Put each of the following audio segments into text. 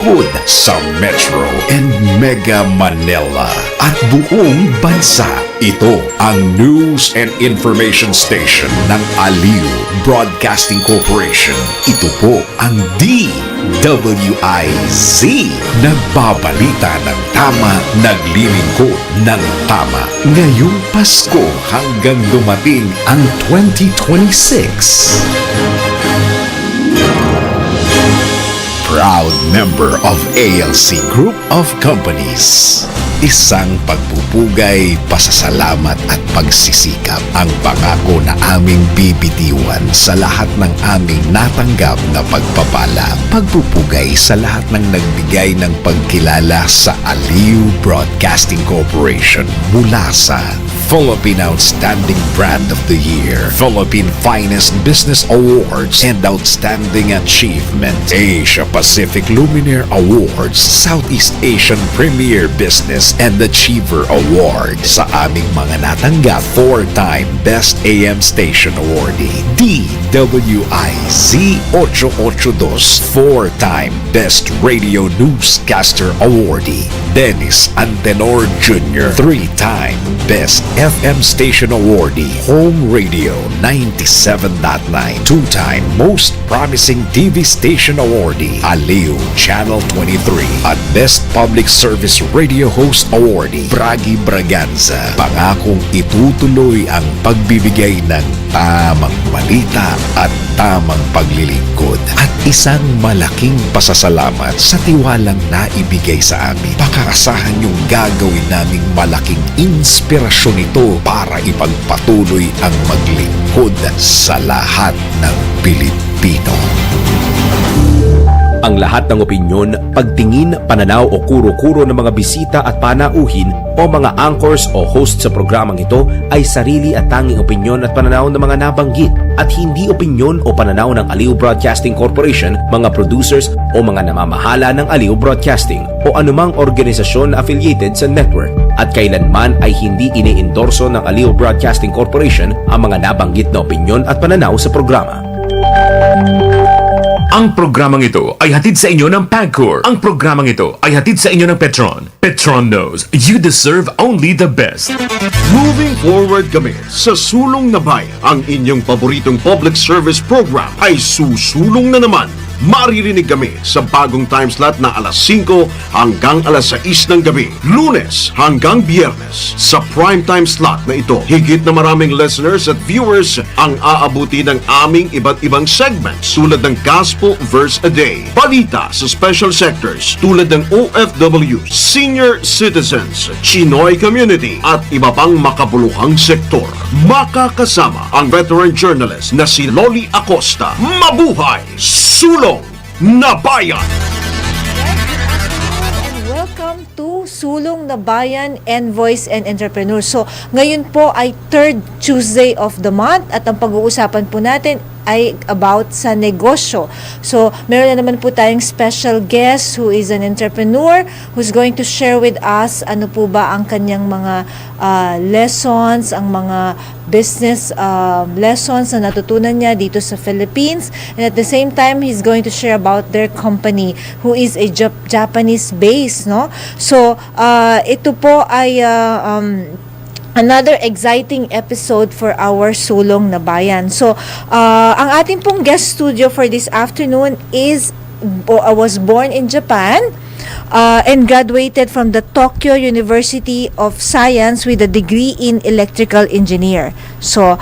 Good sa Metro and Mega Manila at buong bansa. Ito ang News and Information Station ng Aliw Broadcasting Corporation. Ito po ang DWIZ. Nagbabalita ng tama, naglilingkod ng tama. Ngayong Pasko hanggang dumating ang 2026. Proud member of ALC Group of Companies. Isang pagpupugay, pasasalamat at pagsisikap ang pangako na aming bibitiwan sa lahat ng aming natanggap na pagpapala. Pagpupugay sa lahat ng nagbigay ng pagkilala sa Aliw Broadcasting Corporation mula sa Philippine Outstanding Brand of the Year, Philippine Finest Business Awards and Outstanding Achievement, Asia Pacific Luminaire Awards, Southeast Asian Premier Business and Achiever Award. Sa aming mga natanggap, 4-time Best AM Station Awardee, DWIZ 882, 4-time Best Radio Newscaster Awardee, Dennis Antenor Jr., 3-time Best FM Station Awardee, Home Radio 97.9, 2-time Most Promising TV Station Awardee, Aliw Channel 23, at Best Public Service Radio Host Awardee, Bragi Braganza. Pangakong itutuloy ang pagbibigay ng tamang balita at tamang paglilingkod at isang malaking pasasalamat sa tiwalang naibigay sa amin. Pakakasahan yung gagawin naming malaking inspirasyon ito para ipagpatuloy ang maglingkod sa lahat ng Pilipino. Ang lahat ng opinyon, pagtingin, pananaw o kuro-kuro ng mga bisita at panauhin o mga anchors o host sa programang ito ay sarili at tanging opinyon at pananaw ng mga nabanggit at hindi opinyon o pananaw ng Aliw Broadcasting Corporation, mga producers o mga namamahala ng Aliw Broadcasting o anumang organisasyon na affiliated sa network at kailanman ay hindi iniendorso ng Aliw Broadcasting Corporation ang mga nabanggit na opinyon at pananaw sa programa. Ang programang ito ay hatid sa inyo ng PAGCOR. Ang programang ito ay hatid sa inyo ng Petron. Petron knows you deserve only the best. Moving forward kami sa Sulong na Bayan. Ang inyong paboritong public service program ay susulong na naman. Maririnig kami sa bagong time slot na alas 5 hanggang alas 6 ng gabi, Lunes hanggang Biyernes. Sa prime time slot na ito, higit na maraming listeners at viewers ang aabuti ng aming iba't ibang segments tulad ng Gospel Verse a Day, balita sa special sectors tulad ng OFW, senior citizens, Chinoy community at iba pang makabuluhang sektor. Makakasama ang veteran journalist na si Loli Acosta. Mabuhay! Sulong na Bayan! Welcome to Sulong na Bayan, Envoys and Entrepreneurs. So, ngayon po ay 3rd Tuesday of the month at ang pag-uusapan po natin ay about sa negosyo. So, meron na naman po tayong special guest who is an entrepreneur who's going to share with us ano po ba ang kanyang mga lessons, ang mga business lessons na natutunan niya dito sa Philippines. And at the same time, he's going to share about their company who is a Japanese base, no? So, ito po ay another exciting episode for our Sulong na Bayan. So, ang ating pong guest studio for this afternoon was born in Japan and graduated from the Tokyo University of Science with a degree in electrical engineer. So,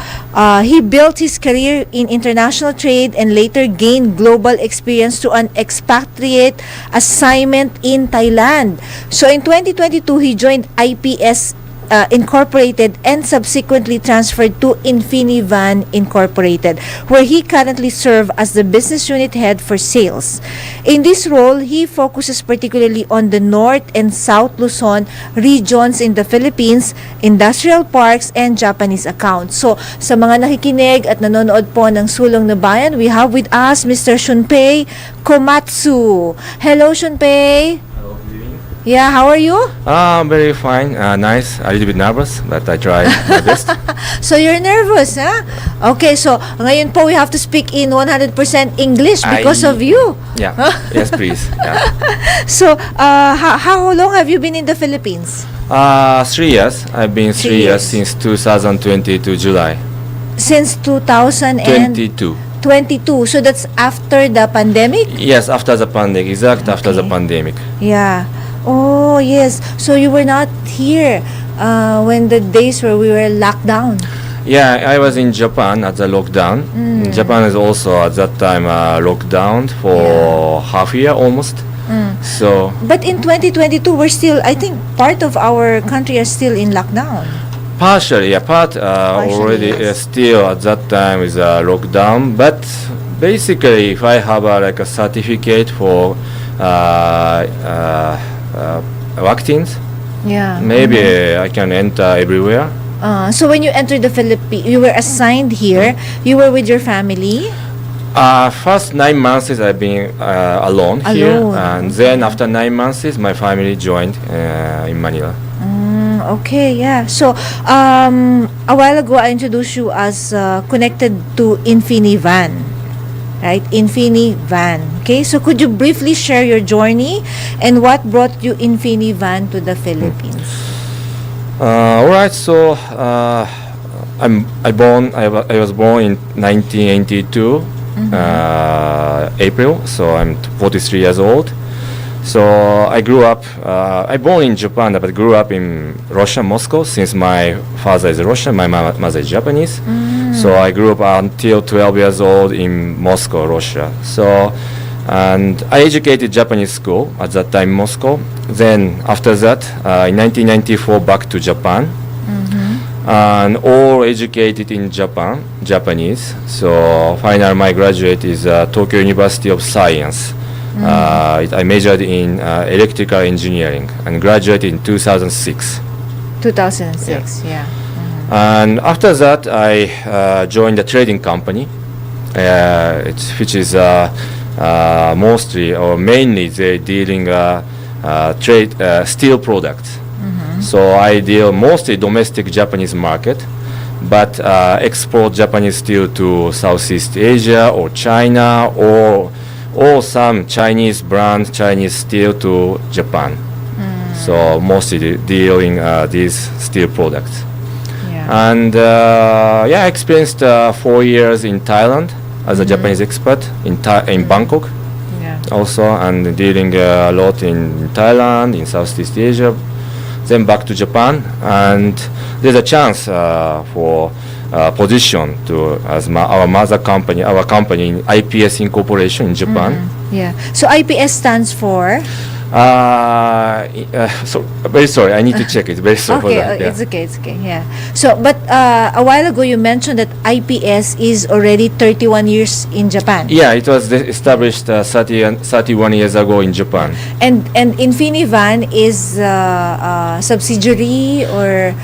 he built his career in international trade and later gained global experience to an expatriate assignment in Thailand. So, in 2022, he joined IPS Incorporated and subsequently transferred to Infinivan Incorporated, where he currently serves as the business unit head for sales. In this role, he focuses particularly on the North and South Luzon regions in the Philippines, industrial parks, and Japanese accounts. So, sa mga nakikinig at nanonood po ng Sulong na Bayan, we have with us Mr. Shunpei Komatsu. Hello, Shunpei. Yeah, how are you? Very fine. Nice. A little bit nervous, but I try my best. So you're nervous, huh? Okay, so ngayon po we have to speak in 100% English because of you. Yeah. Yes, please. Yeah. So, how long have you been in the Philippines? 3 years. I've been 3 years since 2022 July. Since 22. 2022. So that's after the pandemic? Yes, after the pandemic. After the pandemic. Yeah. Oh, yes. So you were not here when the days where we were locked down. Yeah, I was in Japan at the lockdown. Japan is also at that time locked down for half year almost. So But in 2022, we're still, I think, part of our country is still in lockdown. partially, yeah, already yes. still at that time is lockdown. But basically, if I have like a certificate for vaccines, Yeah. maybe I can enter everywhere. So when you entered the Philippines, you were assigned here. You were with your family. First 9 months I've been alone here, Alone, and then after 9 months my family joined in Manila. Okay, yeah. So a while ago, I introduced you as connected to InfiniVan, right? InfiniVan. Okay, so could you briefly share your journey and what brought you InfiniVan to the Philippines? All right, so I was born in 1982 April, so I'm 43 years old. So I grew up. I born in Japan, but grew up in Russia, Moscow. Since my father is Russian, my mother is Japanese. So I grew up until 12 years old in Moscow, Russia. So, and I educated Japanese school at that time, Moscow. Then after that, in 1994, back to Japan, and all educated in Japan, Japanese. So final my graduate is Tokyo University of Science. I majored in electrical engineering and graduated in 2006. 2006, yeah. And after that, I joined a trading company, which is mostly or mainly they dealing trade steel products. So I deal mostly domestic Japanese market, but export Japanese steel to Southeast Asia or China or some Chinese brand Chinese steel to Japan. So mostly dealing these steel products. Yeah. And I experienced 4 years in Thailand as a Japanese expert in Bangkok Yeah. also, and dealing a lot in Thailand, in Southeast Asia, then back to Japan. And there's a chance for position to our mother company, our company in IPS Incorporation in Japan. Yeah. So IPS stands for? So very sorry, I need to check it. Very sorry for Okay, that. Yeah. it's okay, it's okay. Yeah. So, but a while ago you mentioned that IPS is already 31 years in Japan. Yeah, it was established 31 years ago in Japan. And InfiniVan is a subsidiary or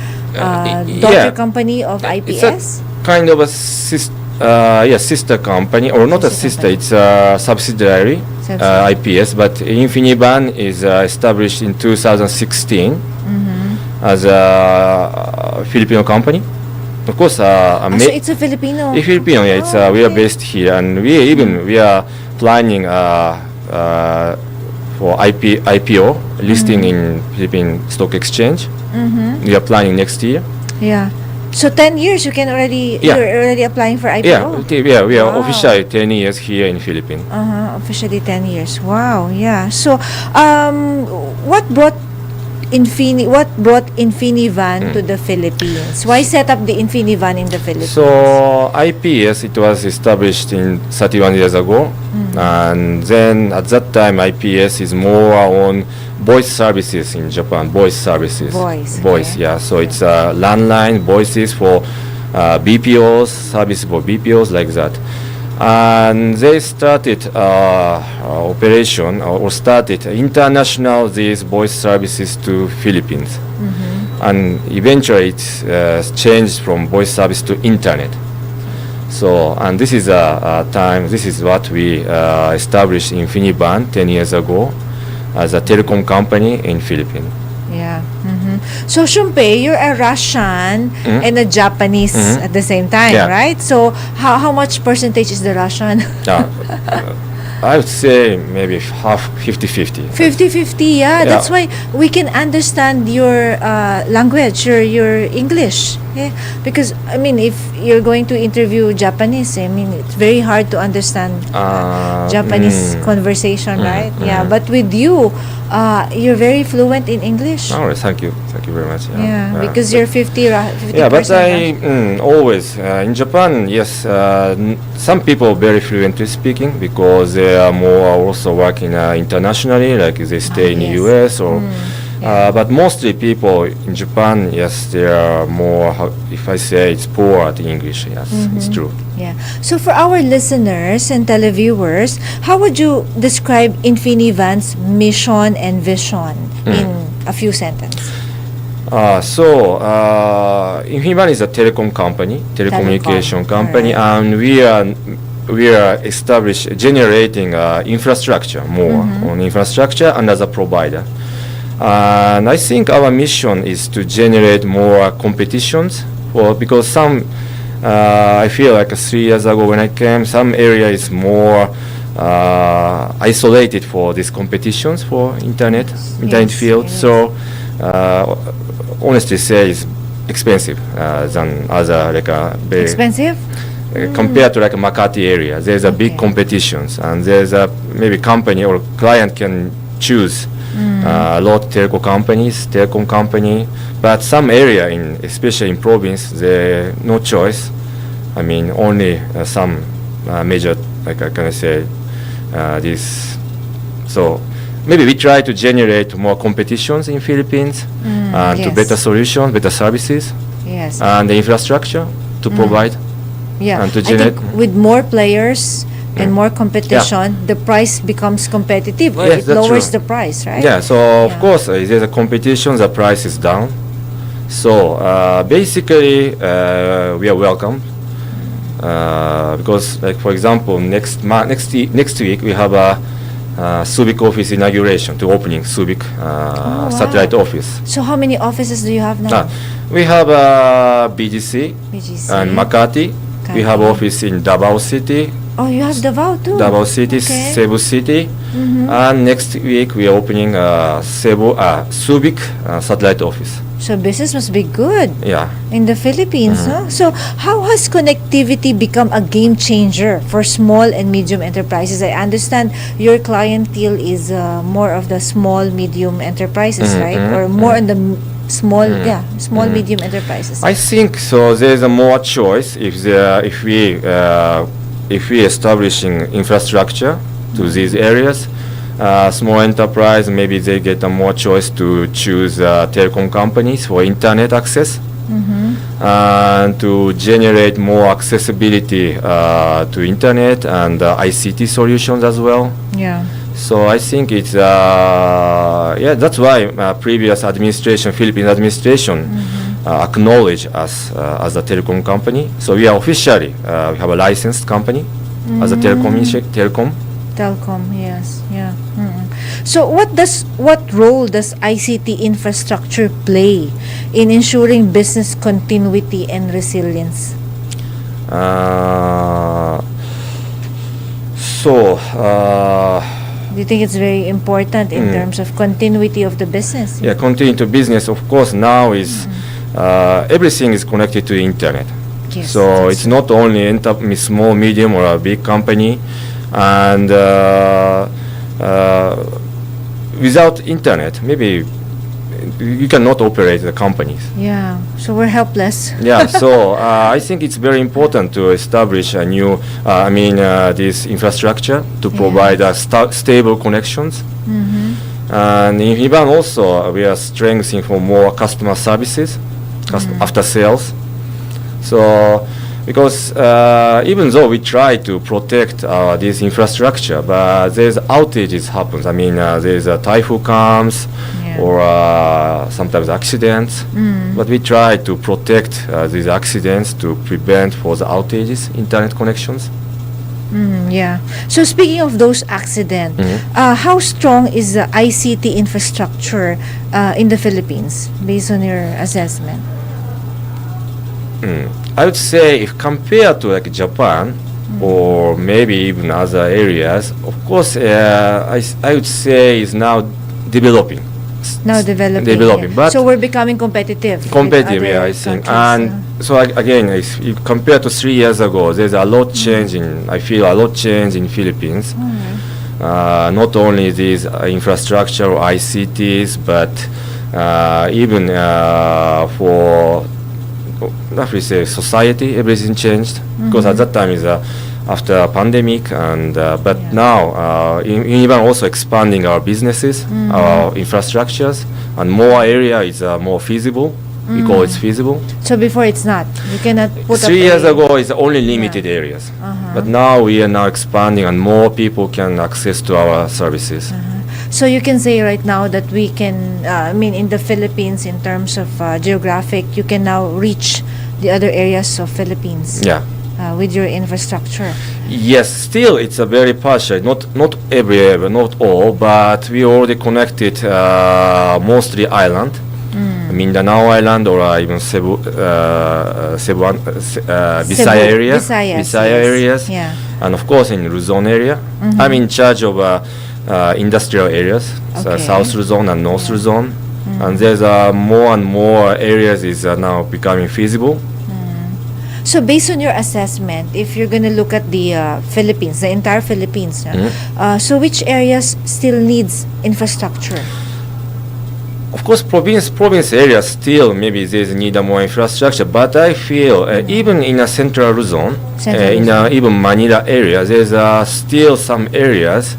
daughter company of IPS? It's a kind of a sister company, or not a sister, it's a subsidiary, IPS, but InfiniVan is established in 2016 as a Filipino company. Of course, so it's a Filipino. Filipino, yeah, it's we are based here, and we are planning for IPO listing in Philippine Stock Exchange. We are planning next year. Yeah. So 10 years you can already, Yeah. you're already applying for IPO? Yeah, we are Wow. officially 10 years here in Philippines. Officially 10 years. Wow, yeah. So, what brought InfiniVan to the Philippines? Why set up the InfiniVan in the Philippines? So IPS, it was established in 31 years ago, and then at that time IPS is more on voice services in Japan. Voice services. Voice, okay. Yeah. So it's landline voices for BPOs, service for BPOs like that. And they started operation or started international these voice services to Philippines, and eventually it changed from voice service to internet. So, and this is a time. This is what we established InfiniVan 10 years ago, as a telecom company in Philippines. Yeah. So, Shumpei, you're a Russian and a Japanese at the same time, Yeah. right? So, how much percentage is the Russian? I would say maybe half 50-50. 50-50, yeah. That's why we can understand your language, your English. Yeah? Because, I mean, if you're going to interview Japanese, I mean, it's very hard to understand Japanese conversation, right? Yeah, but with you, you're very fluent in English. All right, thank you very much. Yeah, because you're 50%. Yeah, but I always in Japan. Yes, some people very fluently speaking because they are more also working internationally, like they stay in the U.S. or. But mostly people in Japan, yes, they are more. If I say it's poor at English, yes, it's true. Yeah. So for our listeners and televiewers, how would you describe Infinivan's mission and vision in a few sentences? Infinivan is a telecom company, telecommunication company, and we are generating infrastructure more on infrastructure and as a provider. And I think our mission is to generate more competitions because some I feel like 3 years ago when I came, some area is more isolated for these competitions for internet field. So honestly say it's expensive than other like a very expensive. Compared to like a Makati area, there's a big competitions and there's a maybe company or client can choose a lot of telecom company, but some area especially in province, there no choice. I mean, only some major, like I can say, this. So maybe we try to generate more competitions in Philippines and to better solutions, better services, and the infrastructure to provide. Yeah, and to I generate. think with more players and more competition, the price becomes competitive, or Yes, it that's lowers true. the price, right? Yeah, so of course, if there's a competition, the price is down. So basically, we are welcome because, like for example, next week we have a Subic office inauguration to opening Subic satellite office. So how many offices do you have now? We have BGC and Makati. We have office in Davao City. Oh, you have Davao too. Davao City, Cebu City, and next week we are opening Subic satellite office. So business must be good in the Philippines, no? So how has connectivity become a game changer for small and medium enterprises? I understand your clientele is more of the small, medium enterprises, right? Or more on the small medium enterprises. I think so. There's a more choice if we establishing infrastructure to these areas. Small enterprise, maybe they get a more choice to choose telecom companies for internet access and to generate more accessibility to internet and ICT solutions as well. Yeah. So I think it's that's why previous administration, Philippine administration, acknowledge us as a telecom company. So we are officially we have a licensed company as a telecom. Telcom, yes, yeah. So what role does ICT infrastructure play in ensuring business continuity and resilience? Do you think it's very important in terms of continuity of the business? Yeah, continuity to business. Of course, now is everything is connected to the internet. Yes, so it's not only small, medium, or a big company. And without internet, maybe you cannot operate the companies. Yeah, so we're helpless. Yeah, so I think it's very important to establish a new, this infrastructure to provide stable connections. And in Iban also, we are strengthening for more customer services, after sales. So, because even though we try to protect this infrastructure, but there's outages happens. I mean, there's a typhoon comes, or sometimes accidents. But we try to protect these accidents to prevent for the outages, internet connections. Yeah. So speaking of those accidents, how strong is the ICT infrastructure in the Philippines, based on your assessment? I would say if compared to like Japan or maybe even other areas, of course, I would say is now developing. Now developing. Developing, but so we're becoming competitive. with Competitive, other yeah, I think. countries, And so again, if you compare to 3 years ago, there's a lot change in. I feel a lot change in Philippines. Not only these infrastructure or ICTs, but even for not really say society, everything changed because at that time is after a pandemic, and but now even also expanding our businesses, our infrastructures, and more area is more feasible. We call it feasible. So before it's not. You cannot put up 3 years a- ago, it's only limited areas, but now we are now expanding, and more people can access to our services. So you can say right now that we can, in the Philippines, in terms of geographic, you can now reach the other areas of Philippines Yeah. with your infrastructure. Yes, still it's a very partial, not every area, not all, but we already connected mostly island, Mindanao Island or even Bisaya area, Visayas, Bisaya yes. areas, Yeah. and of course in Luzon area. I'm in charge of industrial areas, so Okay. South Luzon and North Luzon, and there's more and more areas is now becoming feasible. So based on your assessment, if you're going to look at the Philippines, the entire Philippines, so which areas still needs infrastructure? Of course, province areas still maybe there's need a more infrastructure, but I feel even in a central Luzon, in even Manila area, there's still some areas.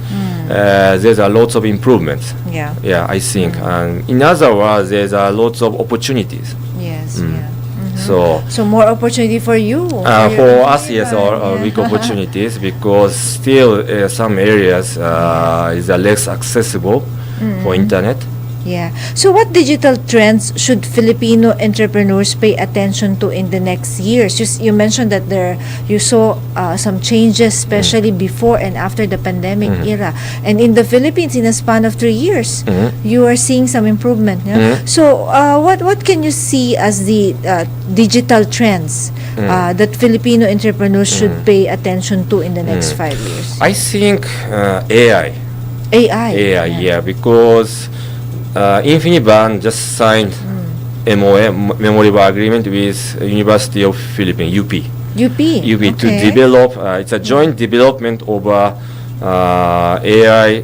There's a lots of improvements. Yeah. Yeah, I think. And in other words, there's lots of opportunities. Yes. Yeah. So more opportunity for you. for us, yes, or big opportunities because still some areas is less accessible for internet. Yeah. So what digital trends should Filipino entrepreneurs pay attention to in the next years? You mentioned that you saw some changes, especially before and after the pandemic era. And in the Philippines, in a span of 3 years, you are seeing some improvement. Yeah? So what can you see as the digital trends that Filipino entrepreneurs should pay attention to in the next 5 years? I think AI. AI. Yeah, because Infiniban just signed MOA, Memorable Agreement with University of Philippines, UP. UP. To develop, it's a joint development of AI,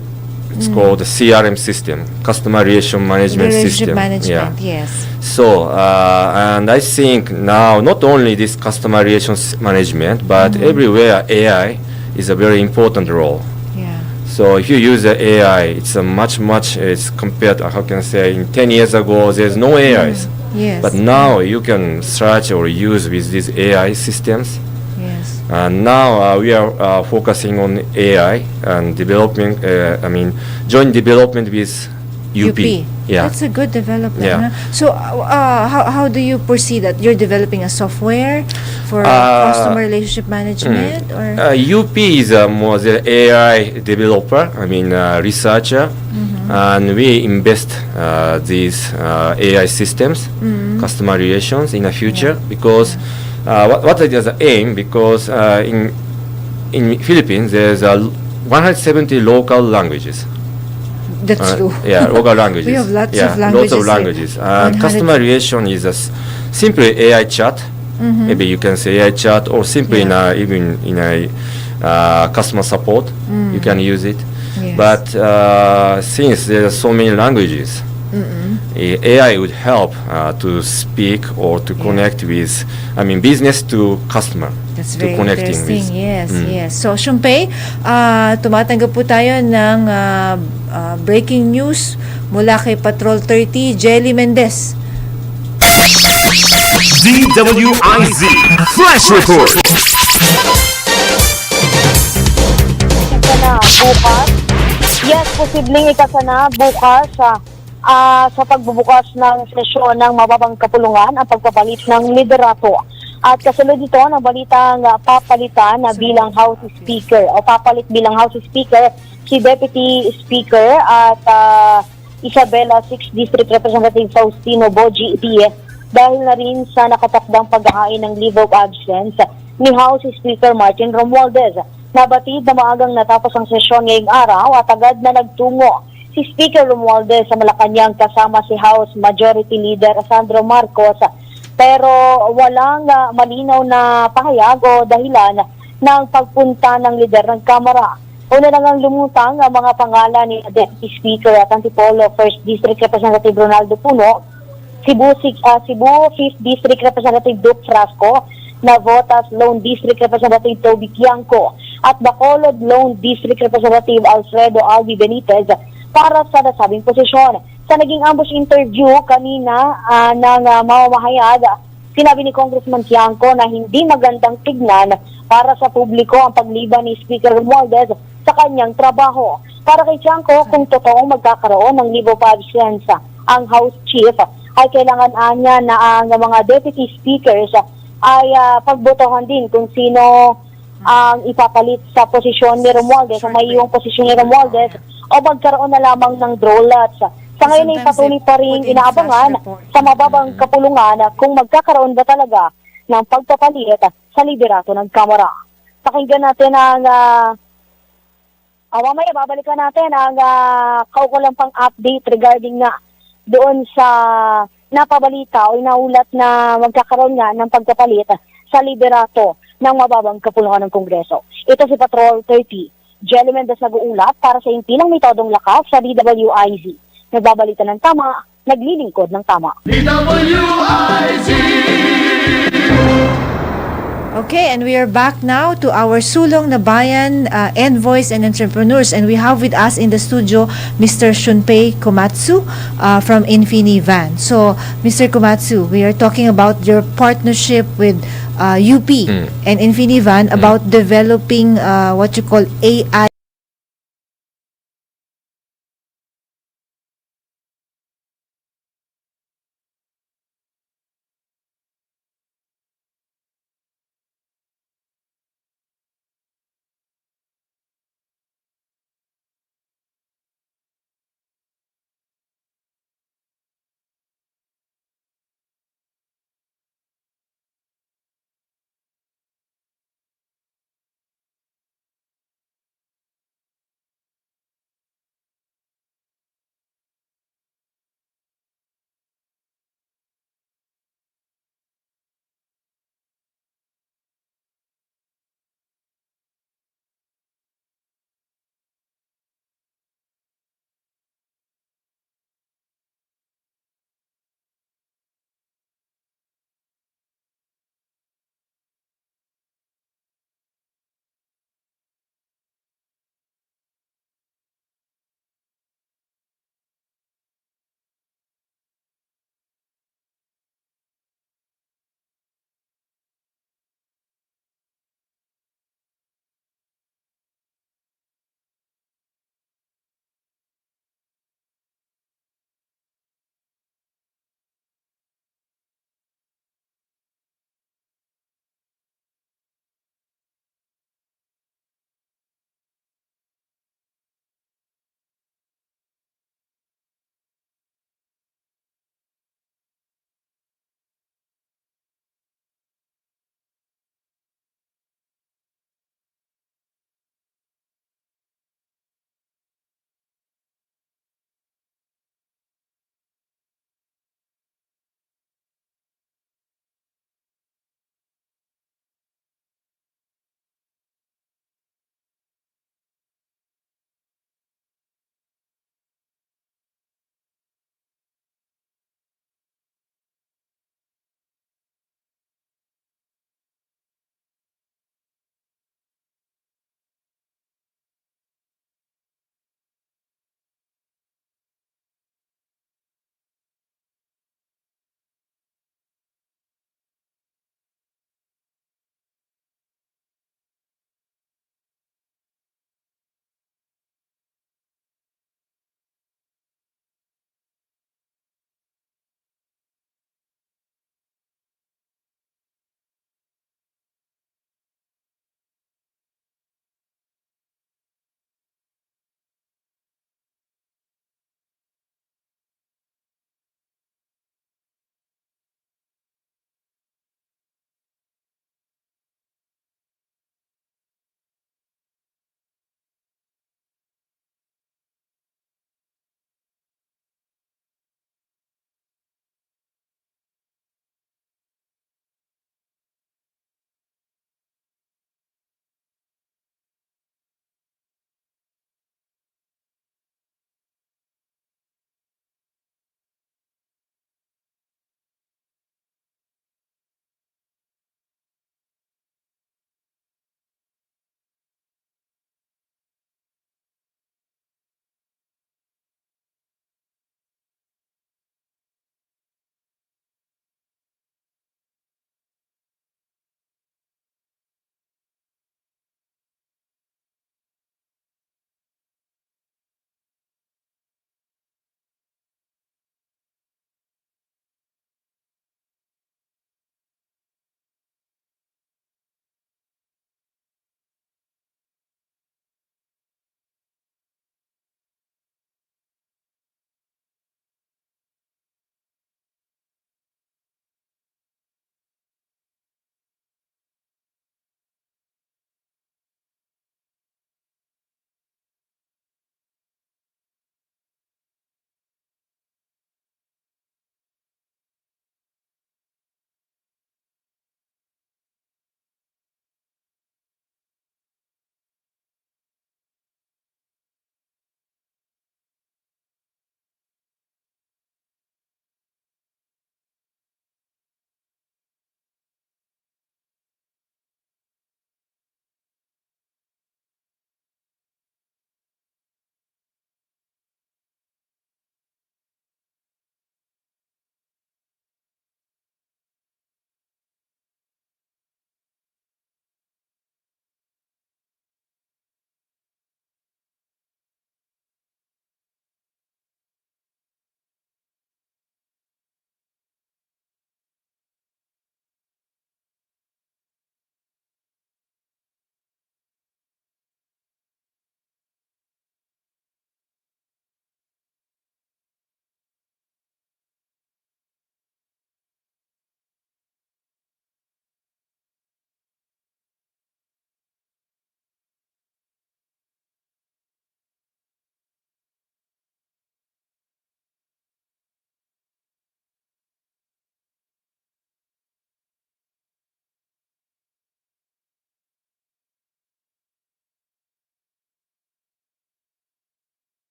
it's called the CRM system, Customer Relation Management Relationship System. management, yes. So, and I think now not only this customer relations management, but everywhere AI is a very important role. Yeah. So if you use the AI, it's a much, it's compared to, how can I say, in 10 years ago, there's no AIs. Yes. But now you can search or use with these AI systems. Yes. And now we are focusing on AI and developing, joint development with UP. Yeah. That's a good development. Yeah. Huh? So how do you foresee that? You're developing a software for customer relationship management? Or UP is more the AI developer, researcher, and we invest these AI systems, customer relations in the future because what is the aim? Because in Philippines there's 170 local languages. That's true. Yeah, local languages. We have lots yeah, of languages. Lots of languages. And 100 customer relation is simply AI chat. Maybe you can say AI chat, or simply even in a customer support, you can use it. Yes. But since there are so many languages, AI would help to speak or to connect with, business to customer. That's to very connecting interesting. with. Yes. So, Shumpei, tumatanggap po tayo ng breaking news mula kay Patrol 30, Jelly Mendez. DWIZ Flash Report. Na bukas. Yes, posibleng ikasana bukas sa pagbubukas ng sesyon ng mababang kapulungan ang pagpapalit ng liderato At kasunod dito, ng balitang papalitan na bilang House Speaker o papalit bilang House Speaker si Deputy Speaker at Isabela 6th District Representative Faustino Boji Diez dahil na rin sa nakatakdang paghahain ng leave of absence ni House Speaker Martin Romualdez. Nabatid na maagang natapos ang sesyon ngayong araw at agad na nagtungo si Speaker Romualdez sa Malacanang kasama si House Majority Leader Sandro Marcos, pero walang malinaw na pahayag o dahilan ng pagpunta ng lider ng Kamara. Una na ngang lumutang ang mga pangalan ni Deputy Speaker at Antipolo 1st District Representative Ronaldo Puno, Cebu 5th District Representative Duke Frasco, Navotas Lone District Representative Toby Quianco at Bacolod Lone District Representative Alfredo Albi Benitez para sa nasabing posisyon. Sa naging ambush interview kanina ng mamamahayag, sinabi ni Congressman Quianco na hindi magandang tignan para sa publiko ang pagliban ni Speaker Romualdez sa kanyang trabaho. Para kay Quianco, kung totoong magkakaroon ng leave of absence ang House Chief, ay kailangan niya na ang mga deputy speakers ay pagbotohan din kung sino ang ipapalit sa posisyon ni Romualdez, may iyong posisyon ni Romualdez, o magkaroon na lamang ng draw lots. Sa ngayon ay patuloy pa rin inaabangan sa mababang kapulungan kung magkakaroon ba talaga ng pagpapalit sa liderato ng Kamara. Pakinggan natin ang mamaya babalikan natin ang kaukulang pang update regarding nga doon sa napabalita o inaulat na magkakaroon nga ng pagpapalit sa liderato ng mababang kapulungan ng Kongreso. Ito si Patrol 30. Jelly Mendez nag-uulat para sa impilang metodong lakas sa DWIZ. Nagbabalita ng tama, naglilingkod ng tama. Okay, and we are back now to our Sulong na Bayan envoys and entrepreneurs, and we have with us in the studio Mr. Shunpei Komatsu from Infinivan. So, Mr. Komatsu, we are talking about your partnership with UP and Infinivan about developing what you call AI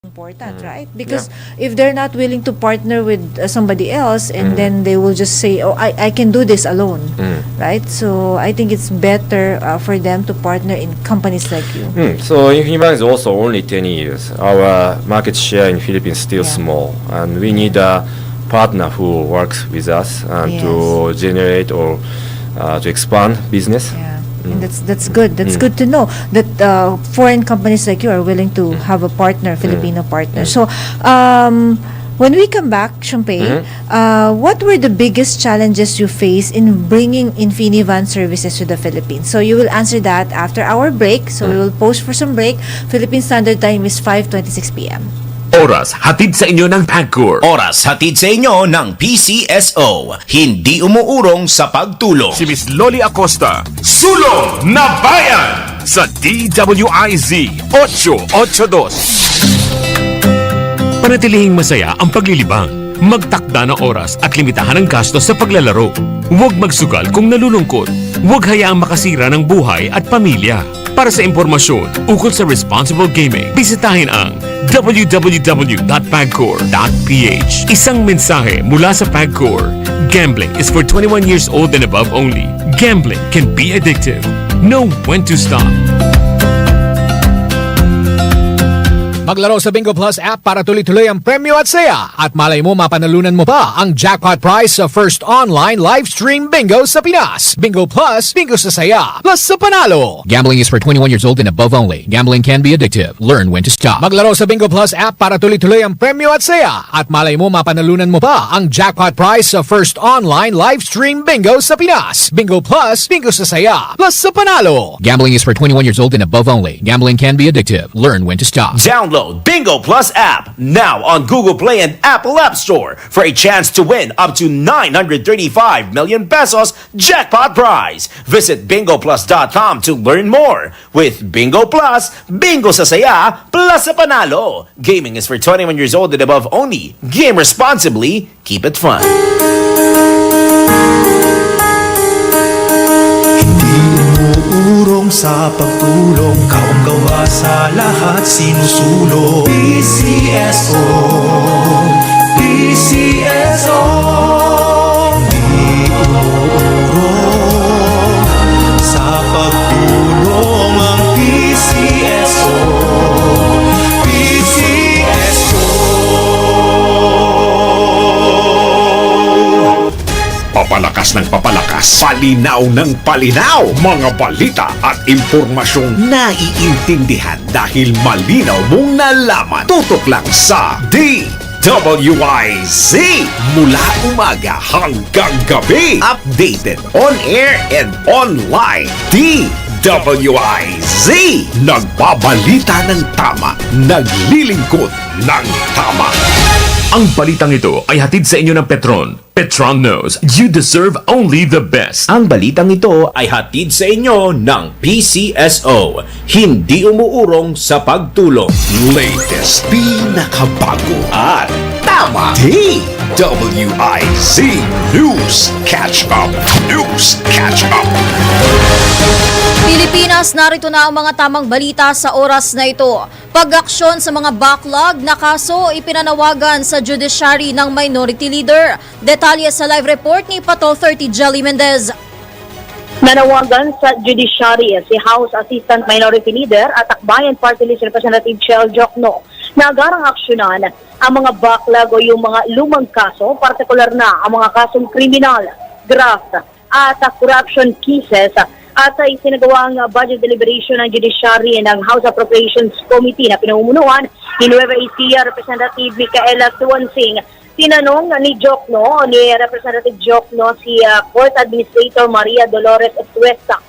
important, right? Because if they're not willing to partner with somebody else, and then they will just say, oh, I can do this alone, right? So I think it's better for them to partner in companies like you. So Infiniband is also only 10 years. Our market share in Philippines is still Yeah. small, and we need a partner who works with us and to generate or to expand business. Yeah. And that's good. That's good to know that foreign companies like you are willing to have a partner, Filipino partner. So, when we come back, Shumpei, what were the biggest challenges you face in bringing Infinivan services to the Philippines? So you will answer that after our break. So we will pause for some break. Philippine Standard Time is 5:26 p.m. Oras hatid sa inyo ng PAGCOR. Oras hatid sa inyo ng PCSO. Hindi umuurong sa pagtulong. Si Miss Loli Acosta, Sulong na Bayan sa DWIZ 882. Panatilihing masaya ang paglilibang. Magtakda ng oras at limitahan ang gastos sa paglalaro. Huwag magsugal kung nalulungkot. Huwag hayaang makasira ng buhay at pamilya. Para sa impormasyon ukol sa responsible gaming, bisitahin ang www.pagcor.ph. Isang mensahe mula sa PAGCOR. Gambling is for 21 years old and above only. Gambling can be addictive. Know when to stop. Maglaro sa Bingo Plus app para tuloy-tuloy ang premyo at saya. At malay mo mapanalunan mo pa ang jackpot prize sa first online live stream bingo sa Pinas. Bingo Plus, bingo sa saya, plus sa panalo. Gambling is for 21 years old and above only. Gambling can be addictive. Learn when to stop. Maglaro sa Bingo Plus app para tuloy-tuloy ang premyo at saya. At malay mo mapanalunan mo pa ang jackpot prize sa first online live stream bingo sa Pinas. Bingo Plus, bingo sa saya, plus sa panalo. Gambling is for 21 years old and above only. Gambling can be addictive. Learn when to stop. Download Bingo Plus app now on Google Play and Apple App Store for a chance to win up to 935 million pesos jackpot prize. Visit bingoplus.com to learn more. With Bingo Plus, bingo sa saya, plus sa panalo. Gaming is for 21 years old and above only. Game responsibly. Keep it fun. Urong sa pagtulong, kawang-gawa sa lahat sinusulong. PCSO, PCSO, di umuurong sa pagtulong ang PCSO, PCSO. Papalakas ng papalakas, palinaw ng palinaw, mga balita at impormasyong naiintindihan dahil malinaw mong nalaman. Tutok lang sa DWIZ mula umaga hanggang gabi. Updated on air and online. DWIZ, nagbabalita ng tama, naglilingkod ng tama. Ang balitang ito ay hatid sa inyo ng Petron. Petron knows you deserve only the best. Ang balitang ito ay hatid sa inyo ng PCSO. Hindi umuurong sa pagtulong. Latest, pinakabago at tama. DWIZ News Catch Up. News Catch Up. Pilipinas, narito na ang mga tamang balita sa oras na ito. Pag-aksyon sa mga backlog na kaso ipinanawagan sa judiciary ng minority leader. Detalye sa live report ni Patrol 30 Jelly Mendez. Nanawagan sa judiciary si House Assistant Minority Leader at Bayan Party List Representative Chel Jokno na agarang aksyonan ang mga backlog o yung mga lumang kaso, partikular na ang mga kasong kriminal, graft at corruption cases at sa isinagawang budget deliberation ng Judiciary ng House Appropriations Committee na pinamumunuan ni Nueva Ecija Representative Micaela Tuansing. Tinanong ni Representative Jokno si Court Administrator Maria Dolores Estuesta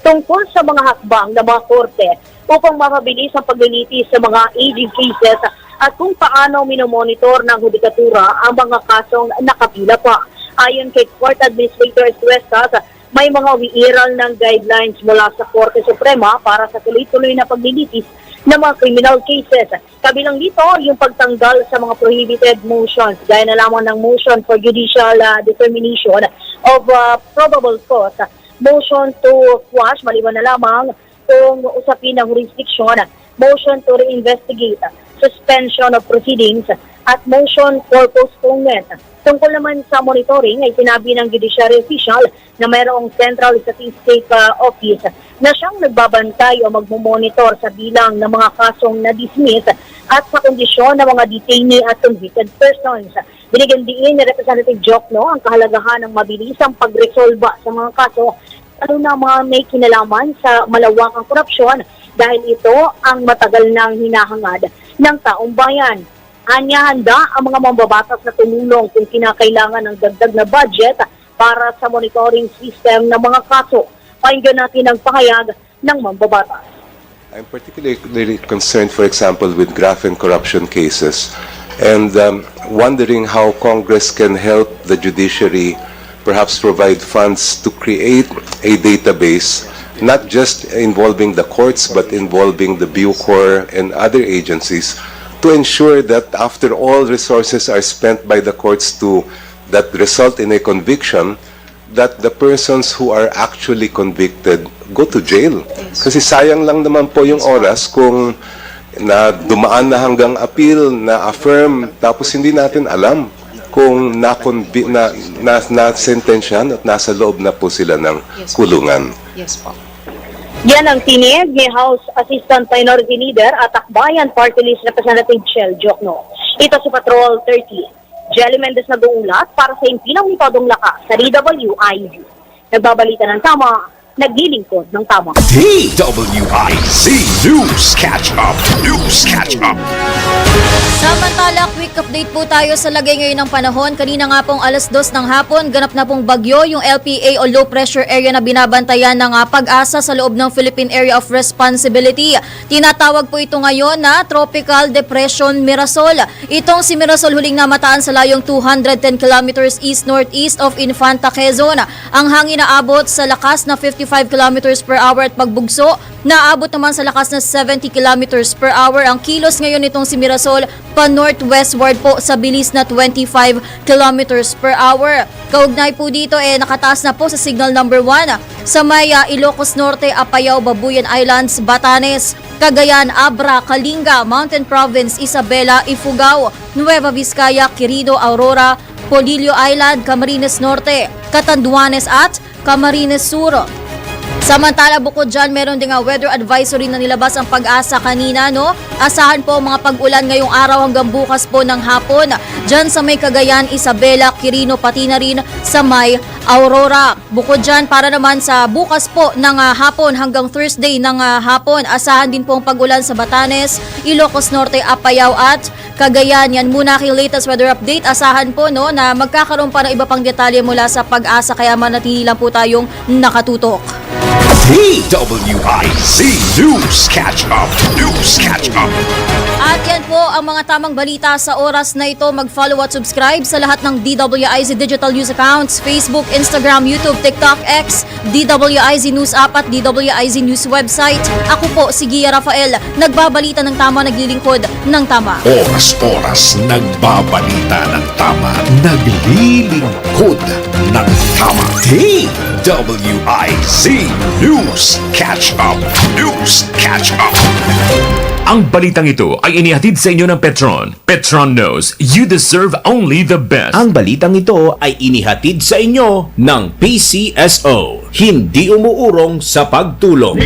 tungkol sa mga hakbang ng mga korte upang mapabilis ang paglilitis sa mga aging cases at kung paano minomonitor ng hudikatura ang mga kasong nakapila pa. Ayon kay Court Administrator Estuesta, may mga wiiral ng guidelines mula sa Korte Suprema para sa tuloy-tuloy na paglilitis ng mga criminal cases. Kabilang dito, yung pagtanggal sa mga prohibited motions, gaya na lamang ng motion for judicial determination of probable cause, motion to quash, maliban na lamang kung usapin ng jurisdiction, motion to reinvestigate, suspension of proceedings at motion for postponement. Tungkol naman sa monitoring ay sinabi ng judiciary official na mayroong Central Statistic Office na siyang nagbabantay o magmumonitor sa bilang ng mga kasong na-dismiss at sa kondisyon ng mga detainee at convicted persons. Binigyan din ni Representative Jokno ang kahalagahan ng mabilisang pagresolba sa mga kaso lalo na mga may kinalaman sa malawakang korupsyon dahil ito ang matagal nang hinahangad ng taong bayan. Anya, handa ang mga mambabatas na tumulong kung kinakailangan ng dagdag na budget para sa monitoring system ng mga kaso. Pakinggan natin ang pahayag ng mambabatas. I'm particularly concerned, for example, with graft and corruption cases and wondering how Congress can help the judiciary perhaps provide funds to create a database not just involving the courts but involving the Bucor and other agencies to ensure that after all resources are spent by the courts that result in a conviction, that the persons who are actually convicted go to jail. Kasi sayang lang naman po yung oras kung na dumaan na hanggang appeal, na affirm, tapos hindi natin alam kung na-sentensyan at nasa loob na po sila ng kulungan. Yes po. Yan ang tinig ni House Assistant Minority Leader at Bayan Party List Representative Chel Jokno. Ito si Patrol 30. Jelly Mendez nag-uulat para sa impinang mitodong lakas sa DWIZ. Nagbabalita ng tama, naglilingkod ng tama. DWIZ News Catch Up. News Catch Up. Samantala, quick update po tayo sa lagay ngayon ng panahon. Kanina nga pong alas 2 ng hapon, ganap na pong bagyo yung LPA o low pressure area na binabantayan ng Pag-asa sa loob ng Philippine Area of Responsibility. Tinatawag po ito ngayon na Tropical Depression Mirasol. Itong si Mirasol huling namataan sa layong 210 kilometers east-northeast of Infanta, Quezon. Ang hangin na abot sa lakas na 55 kilometers per hour at pagbugso, naabot naman sa lakas na 70 kilometers per hour. Ang kilos ngayon nitong si Mirasol pa-northwestward po sa bilis na 25 kilometers per hour. Kaugnay po dito nakataas na po sa signal number 1 sa may Ilocos Norte, Apayao, Babuyan Islands, Batanes, Cagayan, Abra, Kalinga, Mountain Province, Isabela, Ifugao, Nueva Vizcaya, Quirino, Aurora, Polillo Island, Camarines Norte, Catanduanes at Camarines Sur. Samantala, bukod dyan, meron din weather advisory na nilabas ang Pag-asa kanina, no? Asahan po mga pag-ulan ngayong araw hanggang bukas po ng hapon. Dyan sa may Cagayan, Isabela, Quirino, pati na rin sa may Aurora. Bukod dyan, para naman sa bukas po ng hapon hanggang Thursday ng hapon, asahan din po ang pag-ulan sa Batanes, Ilocos Norte, Apayao at Cagayan. Yan muna aking latest weather update. Asahan po no, na magkakaroon pa ng iba pang detalye mula sa Pag-asa, kaya manatili lang po tayong nakatutok. DWIZ News Catch Up. News Catch Up. At yan po ang mga tamang balita sa oras na ito. Mag-follow at subscribe sa lahat ng DWIZ Digital News accounts, Facebook, Instagram, YouTube, TikTok, X, DWIZ News App at DWIZ News website. Ako po si Gia Rafael, nagbabalita ng tama, naglilingkod ng tama. Oras-oras nagbabalita ng tama, naglilingkod ng tama. DWIZ News Catch Up. News Catch Up. Ang balitang ito ay inihatid sa inyo ng Petron. Petron knows you deserve only the best. Ang balitang ito ay inihatid sa inyo ng PCSO. Hindi umuurong sa pagtulong.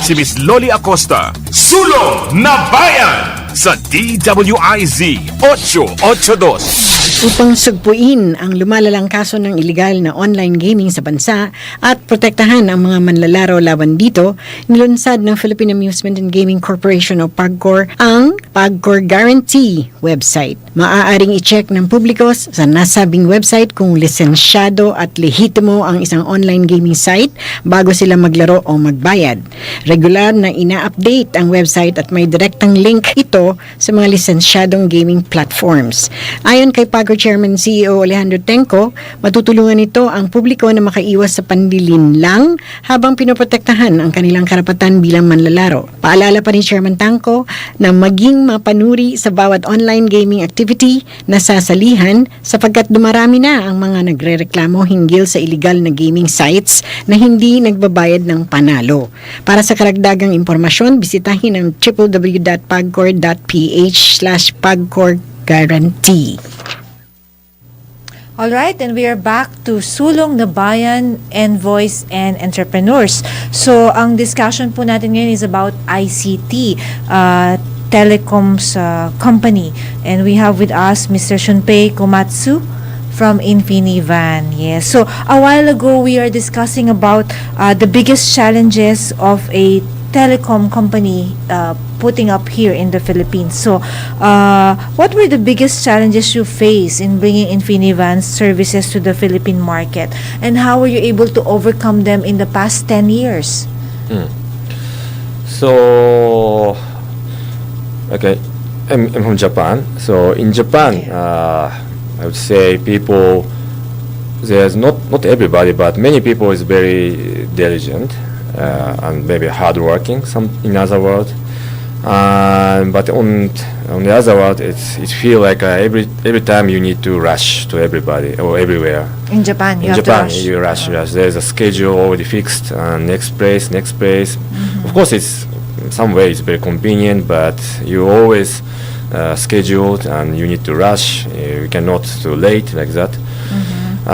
Si Miss Loli Acosta, Sulong na Bayan sa DWIZ 882. Upang sugpuin ang lumalalang kaso ng illegal na online gaming sa bansa at protektahan ang mga manlalaro laban dito, nilunsad ng Philippine Amusement and Gaming Corporation o PAGCOR ang PAGCOR Guarantee website. Maaaring i-check ng publiko sa nasabing website kung lisensyado at lehitimo ang isang online gaming site bago sila maglaro o magbayad. Regular na ina-update ang website at may direktang link ito sa mga lisensyadong gaming platforms. Ayon kay PAGCOR Chairman CEO Alejandro Tenco, matutulungan nito ang publiko na makaiwas sa panlilinlang habang pinoprotektahan ang kanilang karapatan bilang manlalaro. Paalala pa ni Chairman Tenco na maging maging mapanuri sa bawat online gaming activity na sasalihan sapagkat dumarami na ang mga nagrereklamo hinggil sa illegal na gaming sites na hindi nagbabayad ng panalo. Para sa karagdagang impormasyon, bisitahin ang www.pagcor.ph/pagcorguarantee. Alright, and we are back to Sulong na Bayan, Envoys, and Entrepreneurs. So, ang discussion po natin ngayon is about ICT, telecoms company. And we have with us Mr. Shunpei Komatsu from Infinivan. Yes. So, a while ago, we are discussing about the biggest challenges of a telecom company putting up here in the Philippines. So, what were the biggest challenges you face in bringing Infinivan's services to the Philippine market? And how were you able to overcome them in the past 10 years? So, okay, I'm from Japan. So, in Japan, I would say people, there's not everybody, but many people is very diligent. And maybe hardworking, in other words. But on the other word, it feel like every time you need to rush to everybody or everywhere. In Japan, you have to rush. You rush. There's a schedule already fixed. Next place. Mm-hmm. Of course, it's in some ways very convenient, but you always scheduled and you need to rush. You cannot too late like that. Mm-hmm.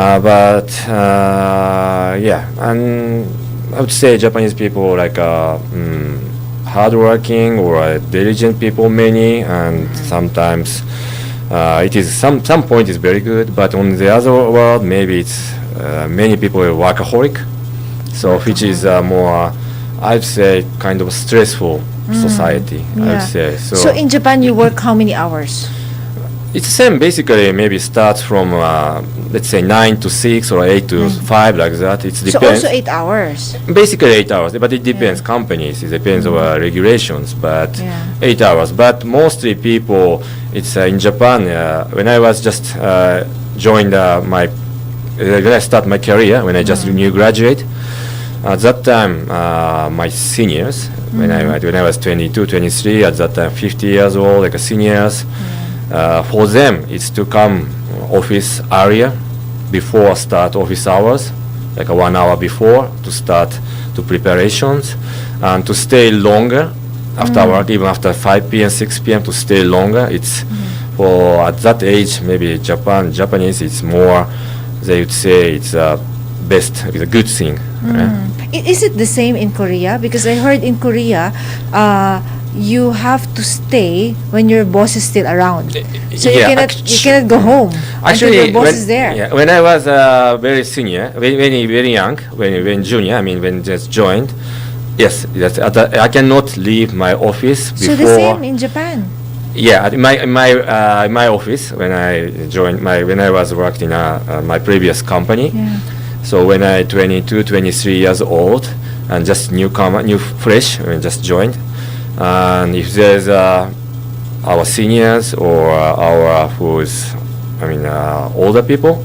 Yeah, and I would say Japanese people like hardworking or diligent people many, and sometimes it is some point is very good, but on the other world maybe it's many people are workaholic, so which is more I'd say kind of stressful society. Yeah. I would say So in Japan you work how many hours? It's the same basically. Maybe starts from let's say 9 to 6 or 8 to 5 like that. It depends. So also 8 hours. Basically 8 hours, but it depends companies. It depends on regulations, but 8 hours. But mostly people, it's in Japan. When I was just joined when I start my career, when I just new graduate, at that time my seniors, when I was 22, 23, at that time 50 years old, like a seniors. For them, it's to come office area before start office hours, like 1 hour before to start to preparations, and to stay longer after work, even after 5 p.m., 6 p.m. to stay longer. It's for at that age, maybe Japanese, it's more, they would say it's best, it's a good thing. Is it the same in Korea? Because I heard in Korea, you have to stay when your boss is still around. So you cannot go home until your boss is there. Yeah, when I was very senior, very young, when junior, I mean when just joined, yes, I cannot leave my office before. So the same in Japan. Yeah, in my office when I joined when I was worked in my previous company. Yeah. So when I 22, 23 years old and just fresh, when just joined. And if there's our seniors or our older people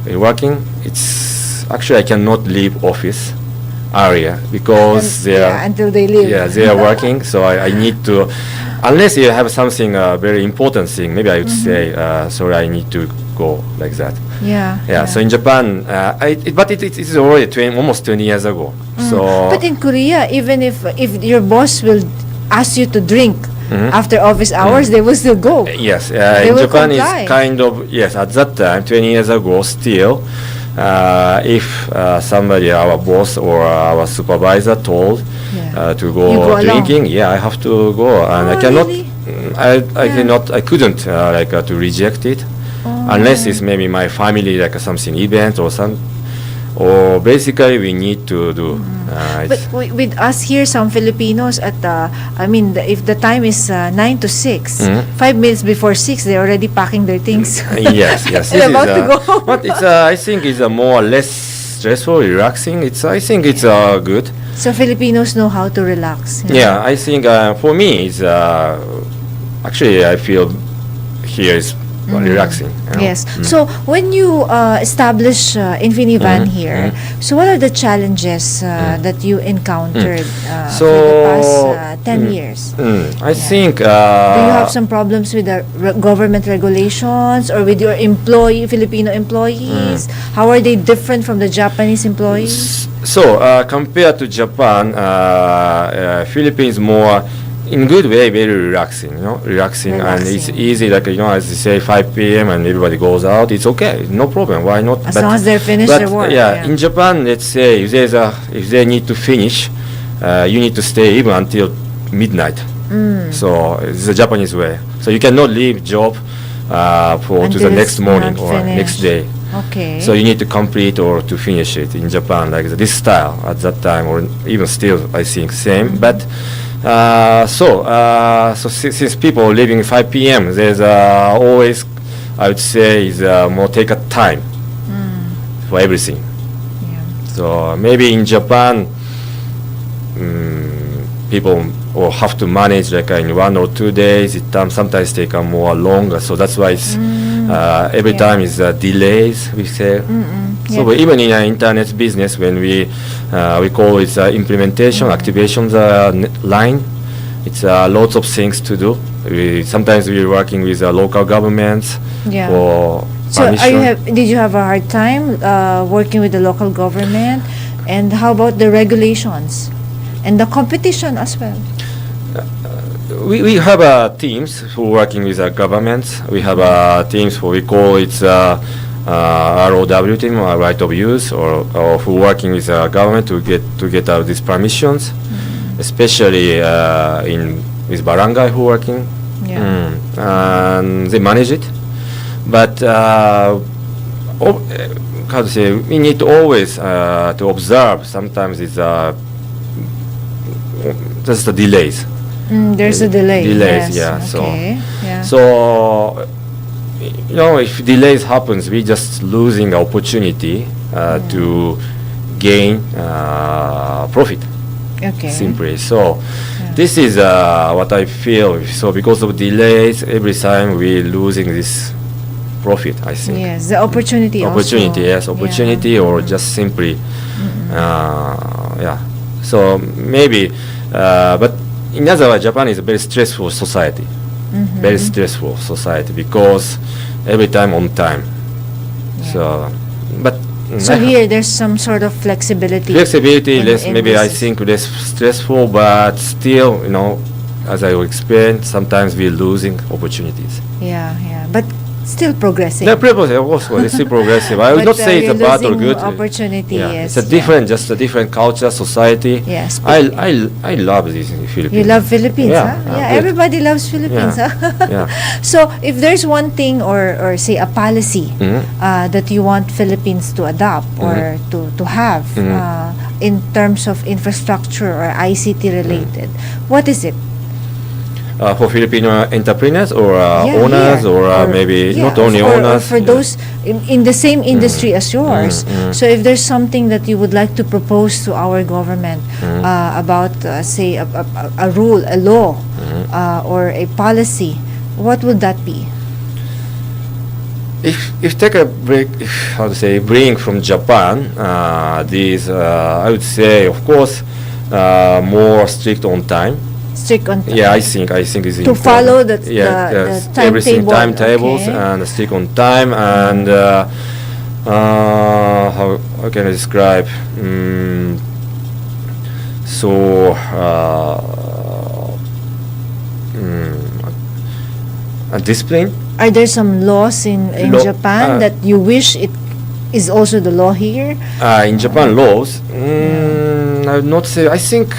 working, it's actually I cannot leave office area because until they leave. Yeah, they are working. So I need to, unless you have something very important thing, maybe I would say sorry, I need to go like that. Yeah. So in Japan, but it's already almost 20 years ago. So but in Korea, even if your boss will ask you to drink after office hours, they will still go. Yes, They in will Japan comply. is kind of, yes, at that time, 20 years ago still, if somebody, our boss or our supervisor told to go drinking, I have to go, and I cannot, really? I couldn't to reject it, unless it's maybe my family, like something event or some, or basically we need to do. But with us here, some Filipinos if the time is 9 to 6, 5 minutes before 6, they're already packing their things. Yes. They're about to go. But it's I think it's a more less stressful, relaxing. I think it's good. So Filipinos know how to relax. Yeah, I think for me it's actually I feel here is relaxing. Yes. So when you establish Infinivan here, so what are the challenges that you encountered So, for the past 10 years? I think. Do you have some problems with the government regulations or with your Filipino employees? How are they different from the Japanese employees? So compared to Japan, Philippines more in good way, very relaxing, relaxing, and it's easy, like, as you say, 5 p.m. and everybody goes out, it's okay, no problem, why not? As long as they're finished their work. In Japan, let's say, if they need to finish, you need to stay even until midnight. So it's the Japanese way. So you cannot leave job to the next morning or next day. Okay. So you need to complete or to finish it in Japan, like this style at that time, or even still, I think, same. But since people are leaving 5 p.m., there's always, I would say, is more take a time for everything. So maybe in Japan, people will have to manage like in 1 or 2 days. It sometimes take more longer. So that's why it's every time is delays, we say. So but even in internet business, when we call it implementation, activation line, it's lots of things to do. Sometimes we're working with local governments for permission. Did you have a hard time working with the local government? And how about the regulations and the competition as well? We have teams who are working with governments. We have teams who we call it ROW team, or right of use, or who are working with government to get these permissions, especially with barangay who are working, and they manage it. But how to say, we need to always to observe. Sometimes it's just the delays. There's a delay. Delays, yes. Okay. So if delays happens, we just losing opportunity to gain profit. Okay. Simply. So this is what I feel. So because of delays, every time we losing this profit, I think. Yes, the opportunity. Opportunity, also. yes, opportunity, or just simply, So maybe, but in other words, Japan is a very stressful society. Very stressful society because every time on time. So, but here there's some sort of flexibility. Less, maybe I think less stressful, but still, as I explained, sometimes we're losing opportunities. But still progressing. Of course, it's still progressive. I would not say it's a bad or good. Opportunity, yes. It's just a different culture, society. Yes. I love this in Philippines. You love Philippines, huh? Everybody loves Philippines, huh? So if there's one thing or say a policy that you want Philippines to adopt or to have in terms of infrastructure or ICT related, what is it? For Filipino entrepreneurs or owners or maybe not only owners. Or for those in the same industry as yours. So if there's something that you would like to propose to our government about, say, a rule, a law, or a policy, what would that be? If take a break, bring from Japan, these I would say, of course, more strict on time. Strict on time. Yeah, I think it's to important. follow the everything timetables and stick on time and how can I describe? Discipline. Are there some laws in Japan that you wish it is also the law here? In Japan, laws. I would not say. I think.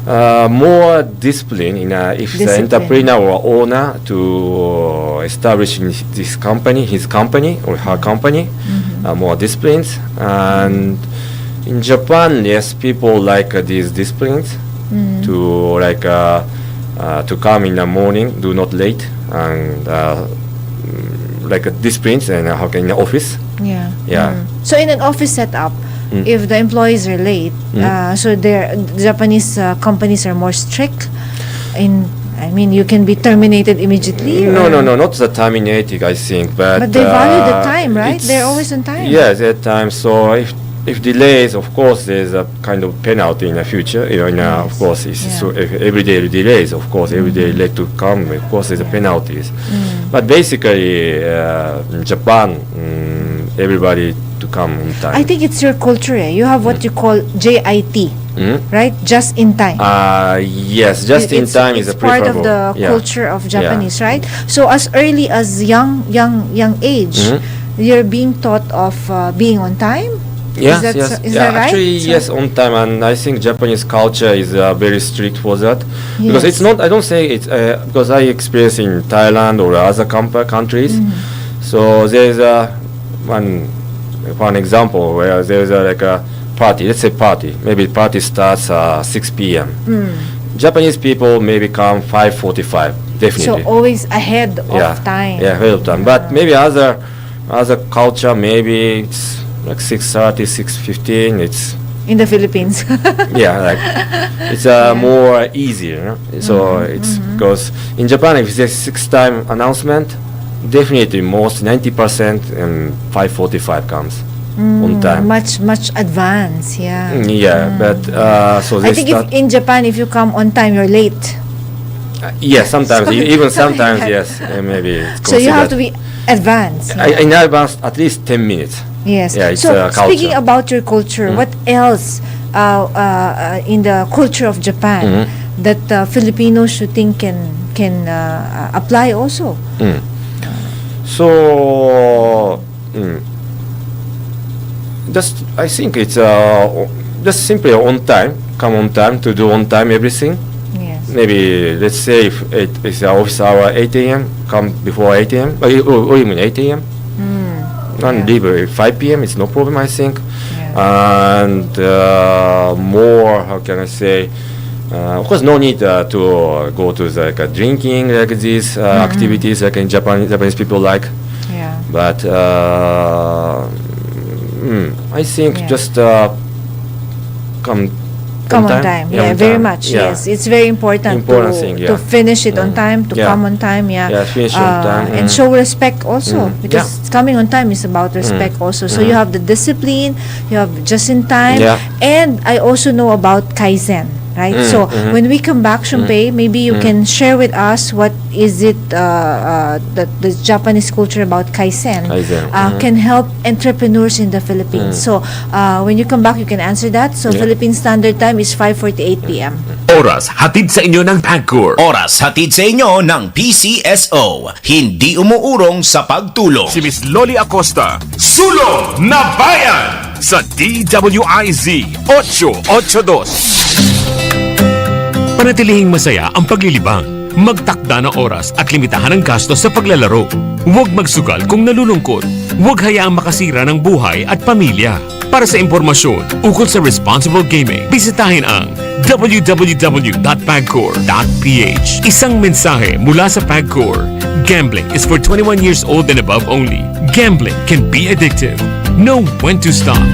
More discipline in if the entrepreneur or owner to establish his company or her company, more disciplines. And in Japan, yes, people like these disciplines to to come in the morning, do not late, and disciplines and in the office. So in an office setup, if the employees are late, so Japanese companies are more strict in I mean, you can be terminated immediately. No, or- not the terminating, I think, but But they value the time, right? it's- They're always on time. Yes, at times. So if delays, of course, there's a kind of penalty in the future. Of course, it's Yeah. so if everyday delays, of course, everyday late to come, of course, there's a penalties. But basically, in Japan, everybody to come on time. I think it's your culture. You have what you call JIT, Mm? right? Just in time. Yes, just in It's- time is a it's part of preferable. the Yeah. culture of Japanese, right? So as early as young age, you're being taught of being on time. Yes, that yes. so- is that right? Actually, So- yes, on time, and I think Japanese culture is very strict for that. Because Yes. it's not. I don't say it's because I experience in Thailand or other countries. So there's one example where there's like a party. Let's say party. Maybe party starts 6 p.m. Japanese people maybe come 5:45. Definitely. So always ahead yeah. of time. Yeah, ahead of time. But maybe other culture, maybe it's like 6:30, 6:15. It's In the Philippines. yeah, like it's more easier. So it's because in Japan, if it's a 6-time announcement, definitely most 90% and 5:45 comes on time. much advanced. Yeah. Yeah, but so they I think start. if in Japan, if you come on time, you're late. Yeah, sometimes So- even something sometimes like yes, maybe. It's So you have to considered- be advanced. Yeah. In advance at least 10 minutes. Yes. Yeah, it's So a speaking culture. about your culture, what else in the culture of Japan that Filipinos should think can apply also? So, just I think it's just simply on time. Come on time to do on time everything. Yes. Maybe let's say if it's office hour 8 a.m. Come before 8 a.m. or even 8 a.m. And leave at 5 p.m. It's no problem, I think. And more, how can I say? Of course, no need to go to the, drinking like these activities like in Japanese people like. Yeah. But I think Yeah. just come Come on time. Yeah, on very time. much. Yeah. Yes, it's very important, Important to thing, to yeah. finish it on time, to Yeah. come on time. Yeah. Yeah, finish on time, And show respect also, because Yeah. coming on time is about respect also. So you have the discipline, you have just in time, Yeah. and I also know about Kaizen. Right. So when we come back, Shumpei, maybe you can share with us what is it the Japanese culture about Kaizen, Kaizen, can help entrepreneurs in the Philippines. So when you come back, you can answer that. So Philippine Standard Time is 5:48 p.m. Oras hatid sa inyo ng PAGCOR. Oras hatid sa inyo ng PCSO. Hindi umuurong sa pagtulong. Si Miss Loli Acosta, Sulong na Bayan sa DWIZ 882. Panatilihing masaya ang paglilibang. Magtakda ng oras at limitahan ang gastos sa paglalaro. Huwag magsugal kung nalulungkot. Huwag hayaang makasira ng buhay at pamilya. Para sa impormasyon ukol sa responsible gaming, bisitahin ang www.pagcor.ph. Isang mensahe mula sa PAGCOR. Gambling is for 21 years old and above only. Gambling can be addictive. Know when to stop.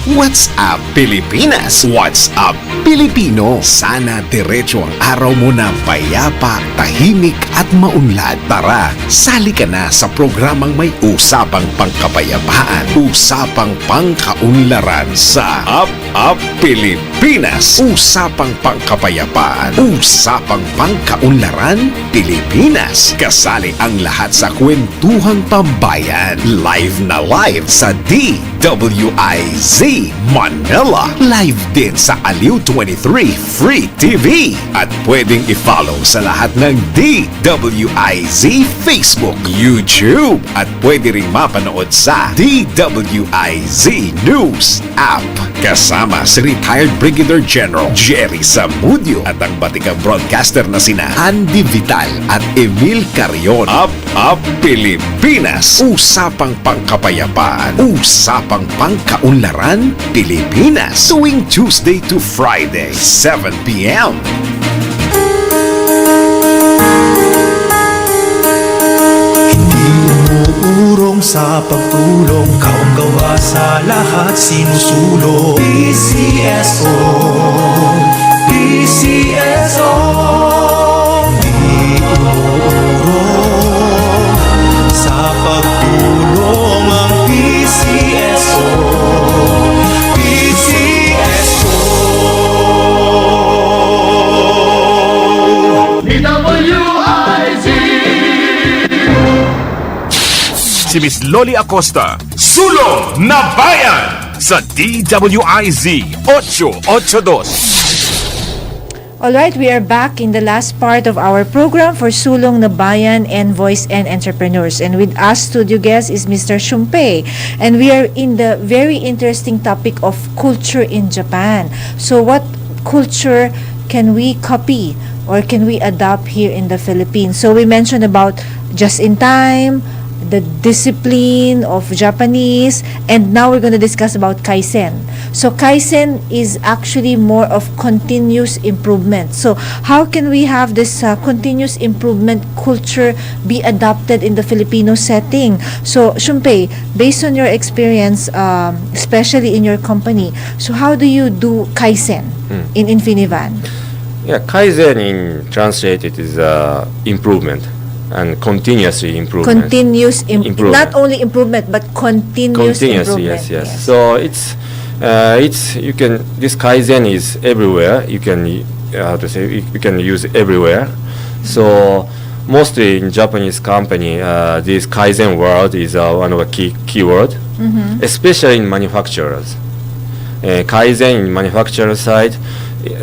What's up, Pilipinas? What's up, Pilipino? Sana diretso ang araw mo na payapa, tahimik at maunlad. Tara, sali ka na sa programang may usapang pangkapayapaan, usapang pangkaunlaran sa Up Pilipinas. Usapang pangkapayapaan, usapang pangkaunlaran, Pilipinas. Kasali ang lahat sa kwentuhang pambayan. Live na live sa DWIZ Manila. Live din sa Aliw 23 Free TV. At pwedeng i-follow sa lahat ng DWIZ Facebook, YouTube. At pwede ring mapanood sa DWIZ News app. Kasama si retired Brigadier General Jerry Zamudio at ang batikang broadcaster na sina Andy Vital at Emil Carion. Up Pilipinas. Usapang pangkapayapaan. Usapang pangkaunlaran, Pilipinas. Tuwing Tuesday to Friday, 7 p.m. Hindi umuurong sa pagtulong, kaong gawa sa lahat sinusulong. PCSO, si Miss Loli Acosta. Sulong na Bayan sa DWIZ 882. Alright, we are back in the last part of our program for Sulong na Bayan, Envoys, and Entrepreneurs. And with us studio guest is Mr. Shumpei. And we are in the very interesting topic of culture in Japan. So what culture can we copy or can we adopt here in the Philippines? So we mentioned about just in time, the discipline of Japanese, and now we're going to discuss about Kaizen. So Kaizen is actually more of continuous improvement. So how can we have this continuous improvement culture be adopted in the Filipino setting? So Shumpei, based on your experience, especially in your company, so how do you do Kaizen in Infinivan? Yeah, Kaizen in translated is improvement. And continuously improvement. Continuous improvement. Not only improvement, but continuous improvement. Yes. So it's you can, this Kaizen is everywhere. You can you can use it everywhere. So mostly in Japanese company, this Kaizen word is one of the keyword, especially in manufacturers. Kaizen in manufacturer side,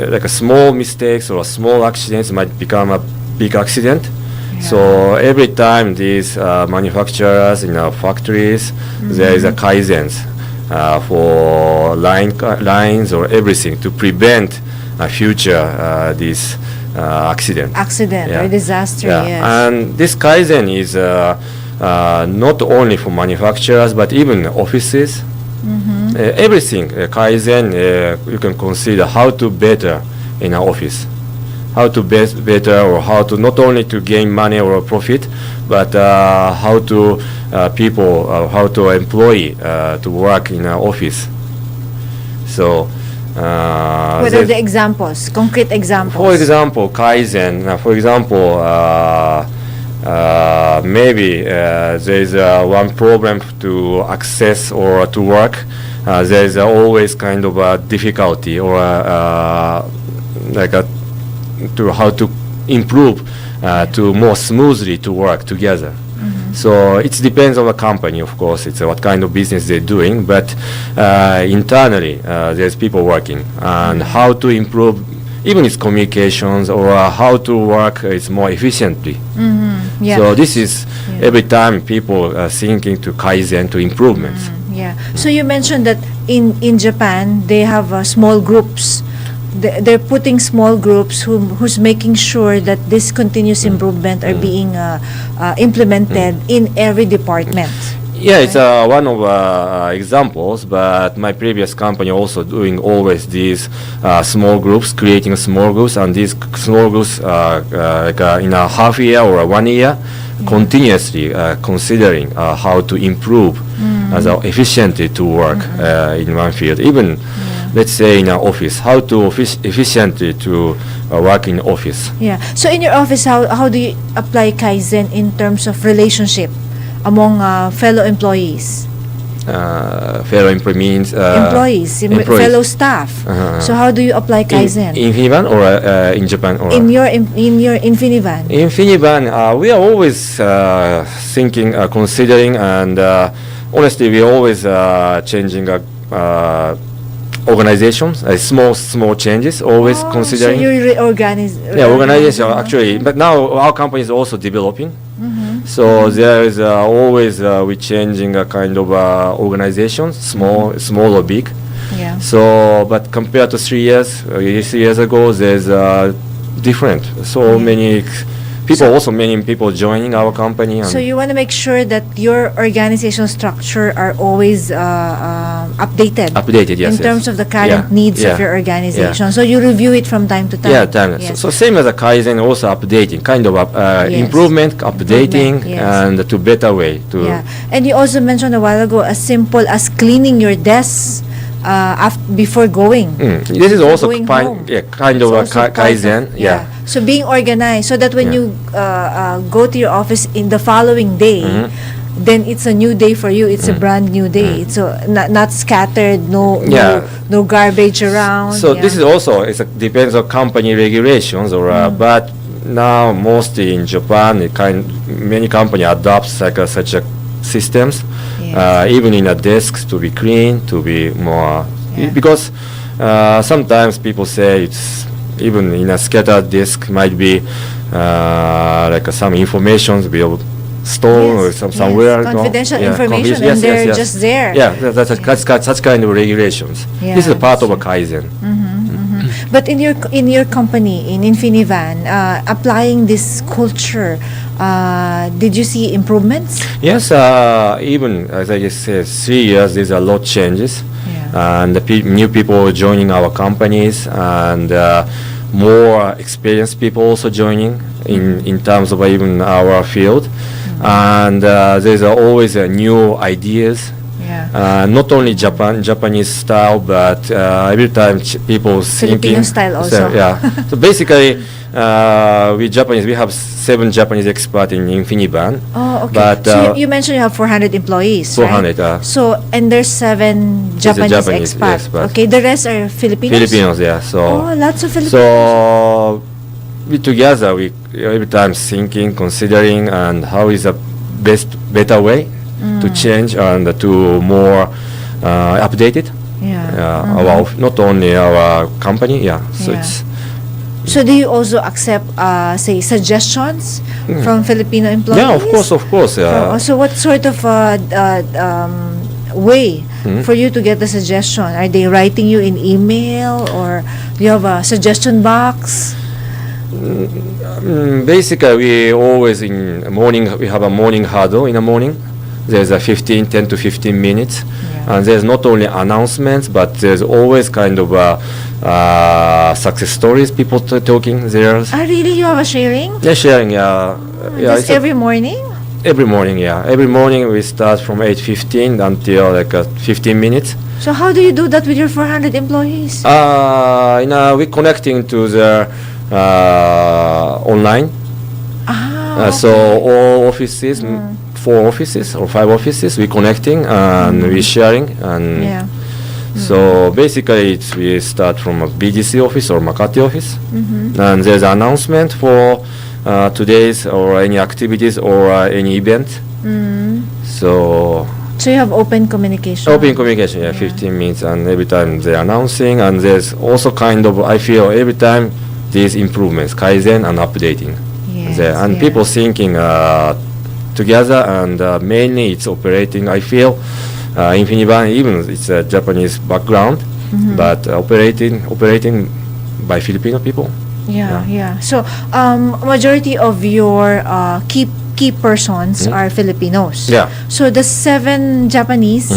like a small mistakes or small accidents might become a big accident. So every time these manufacturers in our factories, there is a kaizens for lines or everything to prevent a future this accident or disaster. Yes. And this kaizen is not only for manufacturers but even offices. Everything kaizen you can consider how to better in an office. How to better, or how to not only to gain money or profit, but how to how to employ to work in an office. So what are the examples, concrete examples? For example, Kaizen. For example, maybe there is one problem to access or to work. There is always kind of a difficulty or like a to how to improve to more smoothly to work together. So it depends on the company, of course. It's what kind of business they're doing, but internally there's people working and how to improve even its communications or how to work it's more efficiently. So this is every time people thinking to Kaizen to improvements. So you mentioned that in Japan they have small groups. They're putting small groups who's making sure that this continuous improvement are being implemented in every department. Yeah, it's one of examples, but my previous company also doing always these small groups, creating small groups, and these small groups like in a half year or 1 year, continuously considering how to improve as efficiently to work in one field. Even let's say in an office, how to efficiently to work in office. So in your office, how do you apply Kaizen in terms of relationship among fellow employees? Fellow employees, fellow staff. So how do you apply Kaizen? In Infinivan or in Japan? Or in your Infinivan? In Infinivan, we are always thinking, considering, and honestly, we are always changing organizations, small changes, always considering. So you reorganize. Organization actually, but now our company is also developing. So there is always we changing a kind of organizations, small or big. So, but compared to 3 years ago, there's different. So many people, also many people joining our company. So you want to make sure that your organizational structure are always updated. Updated, yes. In terms of the current needs of your organization. So you review it from time to time. Yes. So same as a Kaizen, also updating, kind of improvement, updating, and to better way to. And you also mentioned a while ago, as simple as cleaning your desk before going. This is also kind of a Kaizen. So being organized, so that when you go to your office in the following day, then it's a new day for you. It's a brand new day. So not scattered, no garbage around. So this is also depends on company regulations, or but now mostly in Japan, many company adopts like such a systems, Yes. even in a desk to be clean, to be more Yeah. because sometimes people say it's even in a scattered disk might be like some information to be stored or Yes, somewhere. yes, confidential information, confidential- and they're just there. Yeah, that's such kind of regulations. Yeah, This is a part of a that's Kaizen. But in your company, in Infinivan, applying this culture, did you see improvements? Yes, even as I just said, 3 years, there's a lot changes, and the new people joining our companies, and more experienced people also joining in terms of even our field, and there's always new ideas. Yeah. Not only Japanese style, but every time people Filipino thinking. style also. Yeah. So basically, we Japanese, we have 7 Japanese experts in Infinivan. Oh, okay. But, so you mentioned you have 400 employees, 400, right? So, and there's 7 Japanese, Japanese expats. expats. Okay, the rest are Filipinos? Filipinos, yeah. So, Oh, lots of Filipinos. so we together, we every time thinking, considering, and how is the better way to change and to more updated. Yeah. Our not only our company, yeah. So Yeah. it's So do you also accept, say, suggestions from Filipino employees? yeah, of course. So what sort of way for you to get the suggestion? Are they writing you in email, or do you have a suggestion box? Basically, we always in the morning, we have a morning huddle in the morning. There's a 10 to 15 minutes. And there's not only announcements, but there's always kind of success stories, people talking there. Really? You have a sharing? Yeah, sharing, yeah. Just every morning? Every morning, yeah. Every morning we start from 8:15 until like 15 minutes. So how do you do that with your 400 employees? We're connecting to the online. So all offices, 4 offices or 5 offices, we're connecting and we're sharing. And so basically we start from a BGC office or Makati office. And there's an announcement for today's or any activities or any event. So you have open communication? Open communication, yeah, 15 minutes, and every time they're announcing, and there's also kind of, I feel every time these improvements, Kaizen and updating. There. And people thinking together, and mainly it's operating, I feel, Infinivan, even it's a Japanese background, but operating by Filipino people. Yeah. So majority of your key persons are Filipinos. Yeah. So the 7 Japanese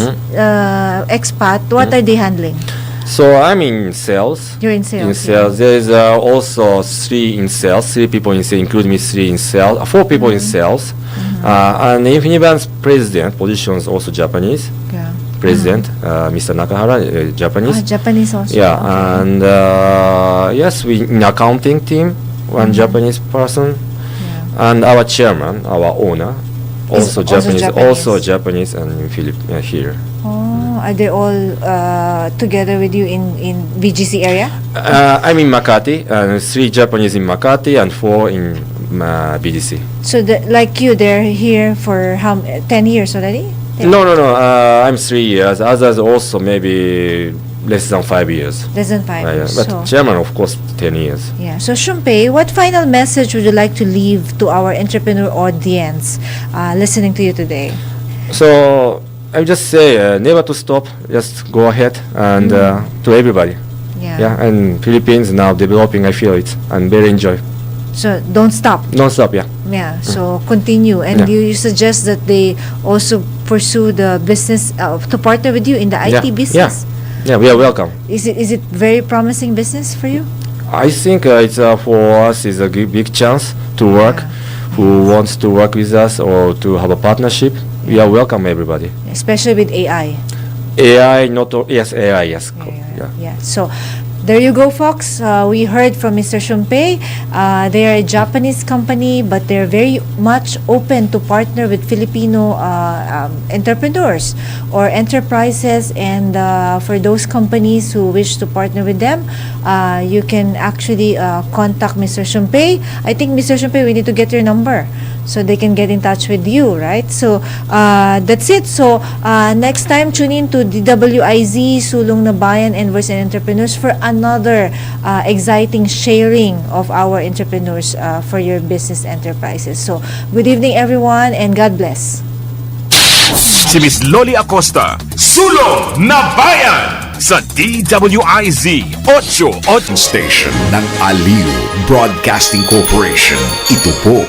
expat, what are they handling? So I'm in sales. You're in sales. In sales, there's also 3 in sales. 3 people in sales, including me, 3 in sales. 4 people in sales. And Infinivan's president position is also Japanese. Yeah. President, Mr. Nakahara, Japanese. Japanese also. Yeah, Okay. and yes, we in accounting team, 1 Japanese person, and our chairman, our owner, also Japanese, and in here. Oh, are they all together with you in VGC area? I'm in Makati, and 3 Japanese in Makati and 4 in BDC. So like you, they're here for how 10 years already? No. I'm 3 years. Others also maybe less than 5 years. Less than 5 years. But So, chairman, of course, 10 years. yeah. So Shumpei, what final message would you like to leave to our entrepreneur audience listening to you today? So I just say never to stop. Just go ahead and to everybody. Yeah. And Philippines now developing. I feel it and very enjoy. So don't stop. Non stop. Yeah. Yeah. So continue, and you suggest that they also pursue the business to partner with you in the IT business. Yeah. We are welcome. Is it very promising business for you? I think it's for us is a big chance to work. Who wants to work with us or to have a partnership? We are welcome everybody. Especially with AI. AI, AI, yes. Yeah. So there you go, folks. We heard from Mr. Shumpei. They are a Japanese company, but they're very much open to partner with Filipino entrepreneurs or enterprises. And for those companies who wish to partner with them, you can actually contact Mr. Shumpei. I think, Mr. Shumpei, we need to get your number so they can get in touch with you, right? So that's it. So next time, tune in to DWIZ, Sulong na Bayan, Envoys and Entrepreneurs for another exciting sharing of our entrepreneurs for your business enterprises. So good evening everyone and God bless. Si Miss Loli Acosta, Sulong na Bayan sa DWIZ 88 Station ng Aliw Broadcasting Corporation. Ito po